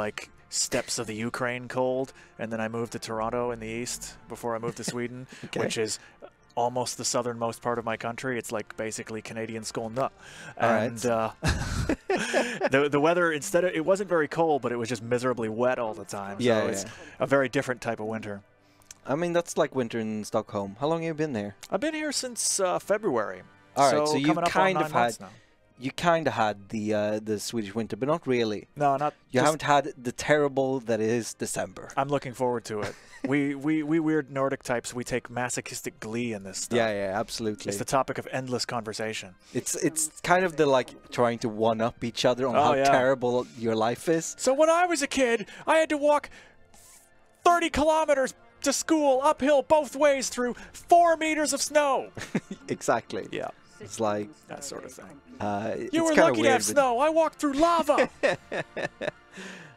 steppes of the Ukraine cold, and then I moved to Toronto in the east before I moved to Sweden, which is almost the southernmost part of my country. It's like basically Canadian Skåne. And the weather, it wasn't very cold, but it was just miserably wet all the time. So it's a very different type of winter. I mean, that's like winter in Stockholm. How long have you been there? I've been here since February. All right, so you kind of had the Swedish winter, but not really. No, not. You haven't had the terrible that is December. I'm looking forward to it. we weird Nordic types, we take masochistic glee in this stuff. Yeah, absolutely. It's the topic of endless conversation. It's kind of the trying to one up each other on how terrible your life is. So when I was a kid, I had to walk 30 kilometers to school uphill both ways through 4 meters of snow. Exactly. Yeah. It's like that sort of thing. You were lucky to have snow. I walked through lava.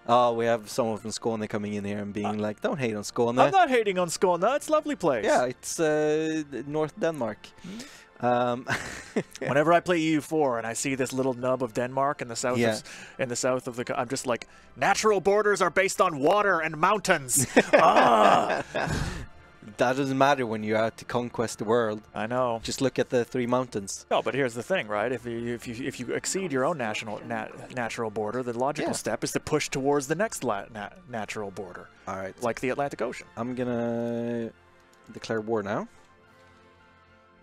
Oh, we have someone from Skåne coming in here and being like, don't hate on Skåne. I'm not hating on Skåne. It's a lovely place. Yeah, it's North Denmark. Whenever I play EU4 and I see this little nub of Denmark in the south of the I'm just like, natural borders are based on water and mountains. That doesn't matter when you're out to conquest the world. I know. Just look at the 3 mountains. No, but here's the thing, right? If you exceed your own natural border, the logical step is to push towards the next natural border. All right. Like the Atlantic Ocean. I'm gonna declare war now.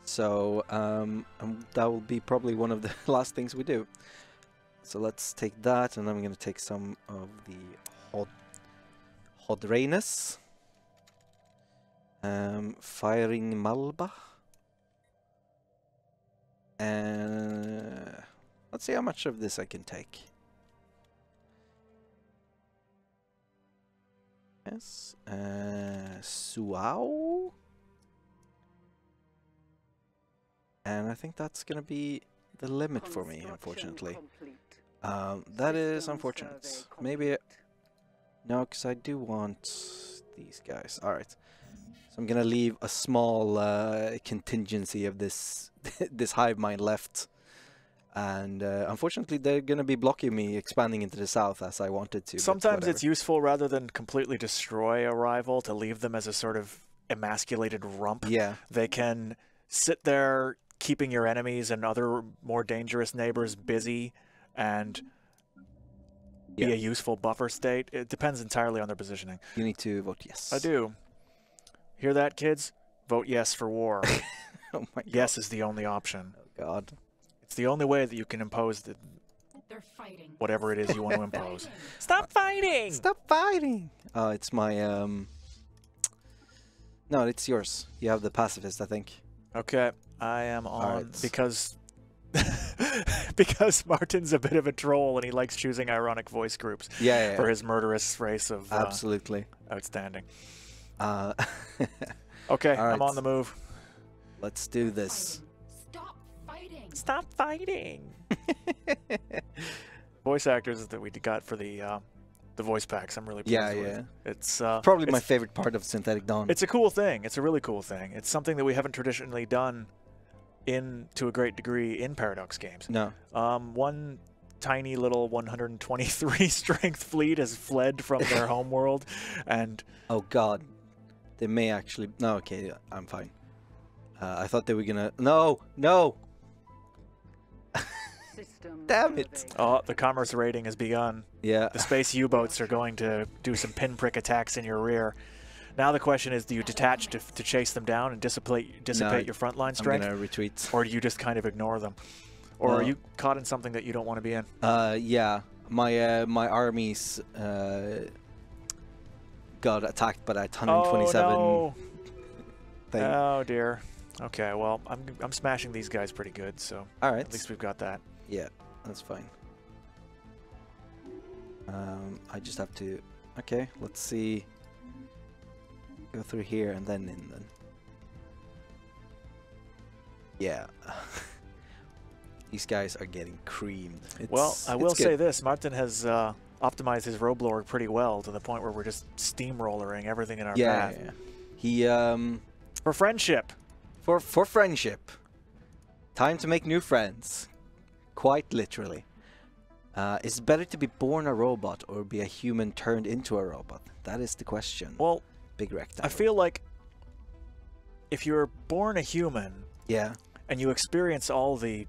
So that will be probably one of the last things we do. So let's take that, and I'm gonna take some of the Hodreines. Firing Malba. And let's see how much of this I can take. Yes. Suau. And I think that's going to be the limit for me, unfortunately. That is unfortunate. Maybe... No, because I do want these guys. Alright. So I'm going to leave a small contingency of this this hive mind left. And unfortunately, they're going to be blocking me expanding into the south as I wanted to. Sometimes it's useful, rather than completely destroy a rival, to leave them as a sort of emasculated rump. Yeah. They can sit there keeping your enemies and other more dangerous neighbors busy and be a useful buffer state. It depends entirely on their positioning. You need to vote yes. I do. Hear that, kids? Vote yes for war. Oh my God. Yes is the only option. Oh God. It's the only way that you can impose They're fighting. whatever it is you want to impose. Stop fighting! Stop fighting! It's my No, it's yours. You have the pacifist, I think. Okay, I am on because Martin's a bit of a troll and he likes choosing ironic voice groups for his murderous race of absolutely outstanding. Okay, I'm on the move. Let's do this. Stop fighting. Stop fighting. Voice actors that we got for the voice packs, I'm really pleased with. It's probably my favorite part of Synthetic Dawn. It's a cool thing. It's a really cool thing. It's something that we haven't traditionally done to a great degree in Paradox games. No. One tiny little 123 strength fleet has fled from their homeworld, and oh God, they may actually. No, okay, I'm fine. I thought they were gonna. No. Damn it! Oh, the commerce raiding has begun. Yeah. The space U-boats are going to do some pinprick attacks in your rear. Now the question is, do you detach to chase them down and dissipate your frontline strength? I'm gonna retreat. Or do you just kind of ignore them? Or are you caught in something that you don't want to be in? Yeah. My armies got attacked by that 127 thing. Oh dear. Okay, well, I'm smashing these guys pretty good, so all right. At least we've got that. Yeah, that's fine. I just have to... Okay, let's see. Go through here and then in then. Yeah. These guys are getting creamed. Well, I will say this. Martin has optimized his Roblorg pretty well to the point where we're just steamrollering everything in our path. Yeah. He... For friendship. For friendship. Time to make new friends. Quite literally. Is it better to be born a robot or be a human turned into a robot? That is the question. Well, Big rectangle. I feel like if you're born a human, yeah, and you experience all the,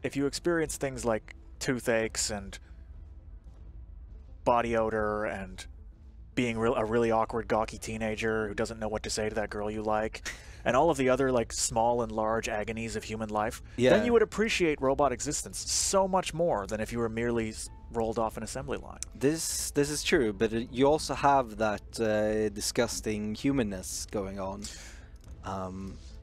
if you experience things like toothaches and body odor and being a really awkward, gawky teenager who doesn't know what to say to that girl you like, and all of the other like small and large agonies of human life, then you would appreciate robot existence so much more than if you were merely rolled off an assembly line. This is true, but you also have that disgusting humanness going on.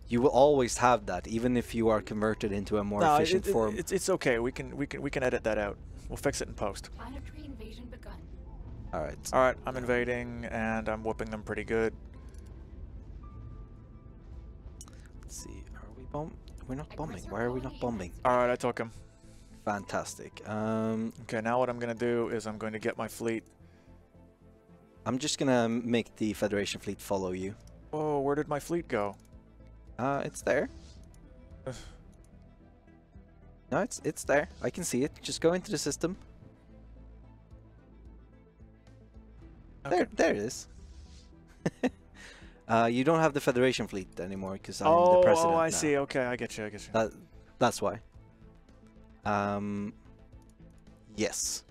You will always have that, even if you are converted into a more efficient form. It's okay. We can edit that out. We'll fix it in post. Planetary invasion begun. All right. All right. I'm invading, and I'm whooping them pretty good. Let's see. Are we We're not bombing. Why are we not bombing? All right. I took him. Fantastic. Okay. Now what I'm gonna do is I'm going to get my fleet. I'm just gonna make the Federation fleet follow you. Oh, where did my fleet go? It's there. No, it's there. I can see it. Just go into the system. Okay. There it is. You don't have the Federation fleet anymore because I'm the president. Oh, I now. see. Okay, I get you. That's why. Yes.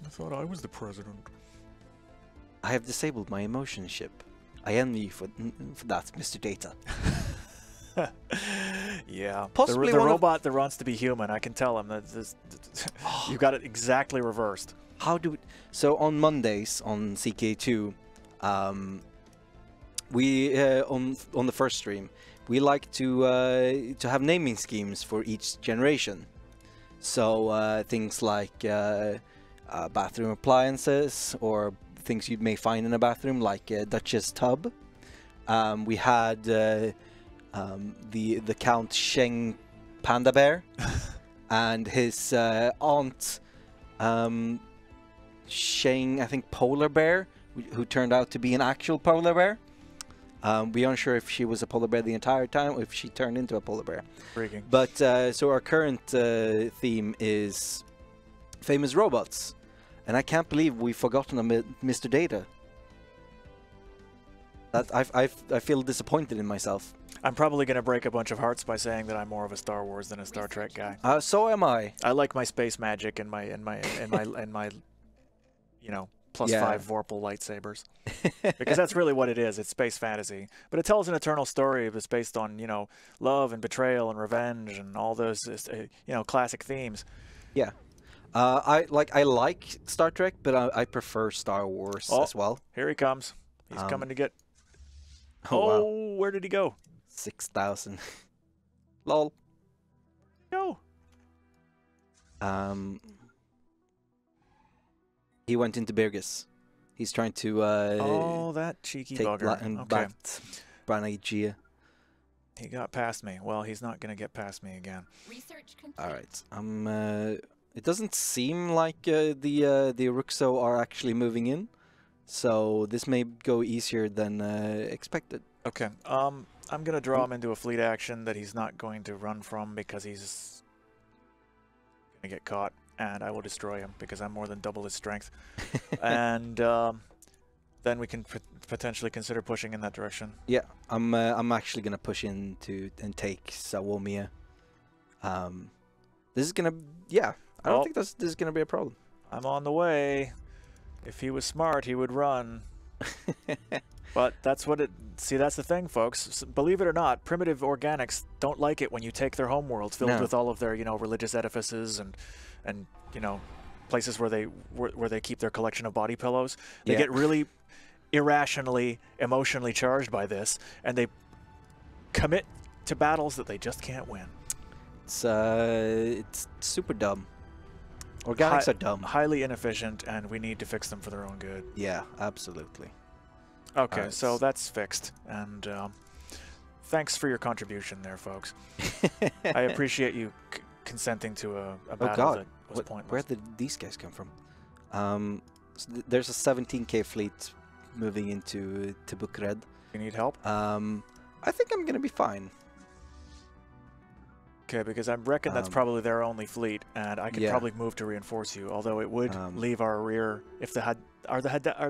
I thought I was the president. I have disabled my emotion ship. I envy you for that, Mr. Data. Yeah. Possibly the robot that wants to be human. I can tell him that you got it exactly reversed. How do we... So on Mondays on CK2, we on the first stream, we like to have naming schemes for each generation. So things like bathroom appliances or things you may find in a bathroom, like a Duchess tub. We had the Count Sheng Panda Bear and his aunt Sheng, I think, Polar Bear, who turned out to be an actual polar bear. We aren't sure if she was a polar bear the entire time or if she turned into a polar bear. Freaking. But so our current theme is famous robots, and I can't believe we've forgotten Mr. Data. That I feel disappointed in myself. I'm probably going to break a bunch of hearts by saying that I'm more of a Star Wars than a Star Trek guy. So am I. I like my space magic and my you know, +5 Vorpal lightsabers. Because that's really what it is. It's space fantasy. But it tells an eternal story that's based on, you know, love and betrayal and revenge and all those, you know, classic themes. Yeah. I like Star Trek, but I prefer Star Wars as well. Here he comes. He's coming to get... Oh, wow. Where did he go? 6,000. Lol. No. He went into Birgis. He's trying to oh, that cheeky take bugger. and Okay. Branagia. He got past me. Well, he's not going to get past me again. Research complete. All right. It doesn't seem like the Uruxo are actually moving in, so this may go easier than expected. Okay. I'm going to draw him into a fleet action that he's not going to run from because he's going to get caught, and I will destroy him because I'm more than double his strength. And then we can potentially consider pushing in that direction. Yeah, I'm actually gonna push in and take Sawomia. This is gonna, yeah. I don't think this is gonna be a problem. I'm on the way. If he was smart, he would run. But that's what it... See, that's the thing, folks. Believe it or not, primitive organics don't like it when you take their homeworld filled with all of their, you know, religious edifices and you know, places where they keep their collection of body pillows. They get really irrationally, emotionally charged by this, and they commit to battles that they just can't win. It's super dumb. Organics are dumb. highly inefficient, and we need to fix them for their own good. Yeah, absolutely. Okay, Alright. so that's fixed, and thanks for your contribution there, folks. I appreciate you consenting to a battle God. that was pointless. Where did these guys come from? There's a 17k fleet moving into Tibukred. You need help? I think I'm gonna be fine. Okay, because I reckon that's probably their only fleet, and I can yeah. probably move to reinforce you. Although it would leave our rear. If are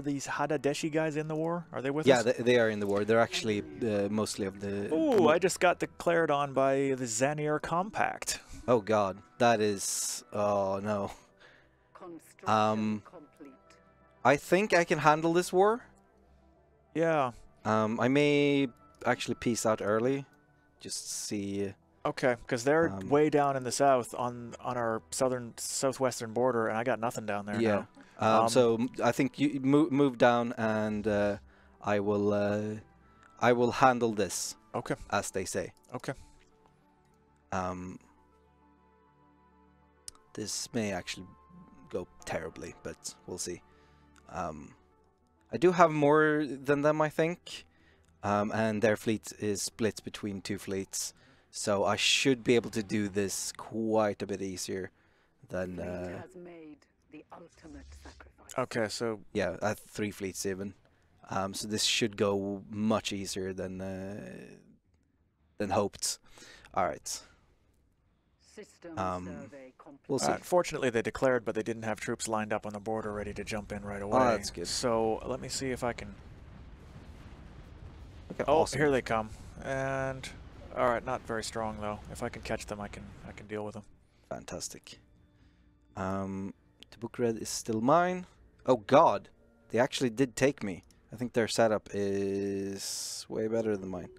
these Hadadeshi guys in the war? Are they with us? Yeah, they are in the war. They're actually mostly of the. Ooh, I just got declared on by the Xanier Compact. Oh God, that is. Oh no. Complete. I think I can handle this war. Yeah. I may actually peace out early, just see. Okay, because they're way down in the south on our southwestern border, and I got nothing down there. Yeah. Now. So I think you move down, and I will handle this. Okay. As they say. Okay. This may actually go terribly, but we'll see. I do have more than them, I think, and their fleet is split between two fleets, so I should be able to do this quite a bit easier than. Has made the ultimate sacrifice. Okay, so yeah, I have 3 fleets even, so this should go much easier than hoped. All right. System survey complete. We'll see. Fortunately, they declared, but they didn't have troops lined up on the border ready to jump in right away. Oh, that's good. So let me see if I can. Okay, Oh, awesome. here they come, and all right, not very strong though. If I can catch them, I can deal with them. Fantastic. The book red is still mine. Oh God, they actually did take me. I think their setup is way better than mine.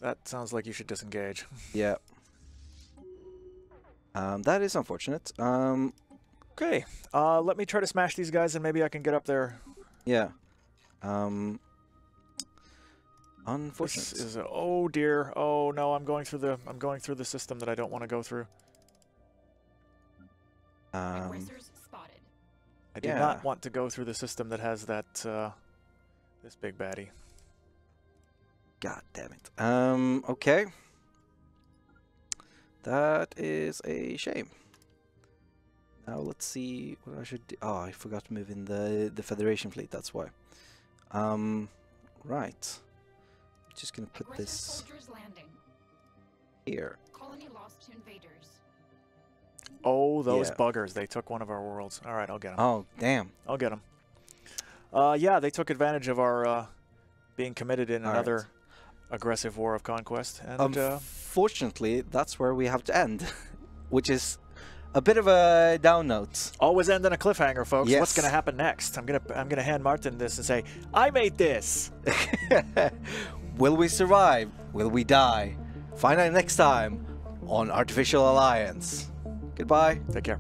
That sounds like you should disengage. Yeah. That is unfortunate. Okay. Let me try to smash these guys, and maybe I can get up there. Yeah. Unfortunate. This is oh dear. Oh no, I'm going through the system that I don't want to go through. Aggressors spotted. I do not want to go through the system that has that this big baddie. God damn it. Okay. That is a shame. Now let's see what I should do. Oh, I forgot to move in the Federation fleet, that's why. Right. Just gonna put Aggressive this soldiers landing. here. Colony lost to invaders. Oh, those Yeah. buggers. They took one of our worlds. All right, I'll get them. Oh, damn. I'll get them. Yeah, they took advantage of our being committed in another aggressive war of conquest. And Unfortunately, that's where we have to end, which is a bit of a down note. always end on a cliffhanger, folks. Yes. What's going to happen next? I'm gonna hand Martin this and say, I made this. Will we survive? Will we die? Find out next time on Artificial Alliance. Goodbye. Take care.